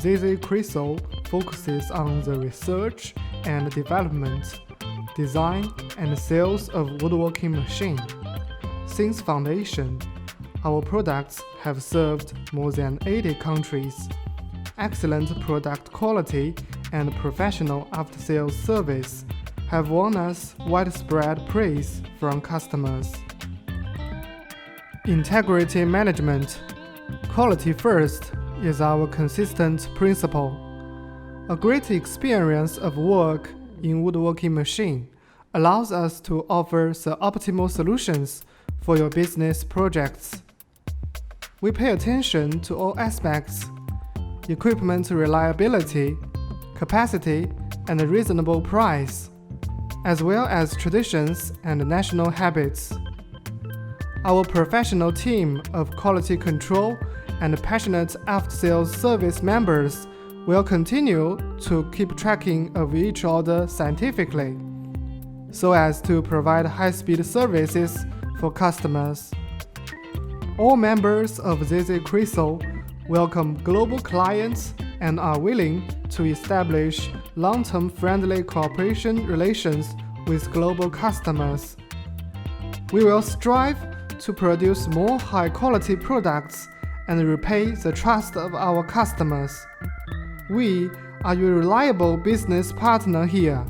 ZZ Crystal focuses on the research and development, design, and sales of woodworking machines. Since foundation, our products have served more than 80 countries. Excellent product quality and professional after-sales service have won us widespread praise from customers. Integrity management. Quality first is our consistent principle. A great experience of work in woodworking machine allows us to offer the optimal solutions for your business projects. We pay attention to all aspects: equipment reliability, capacity, and a reasonable price, as well as traditions and national habits. Our professional team of quality control and passionate after-sales service members will continue to keep tracking of each order scientifically, so as to provide high-speed services for customers. All members of ZZ Crystal welcome global clients and are willing to establish long-term friendly cooperation relations with global customers. We will strive to produce more high-quality products and repay the trust of our customers. We are your reliable business partner here.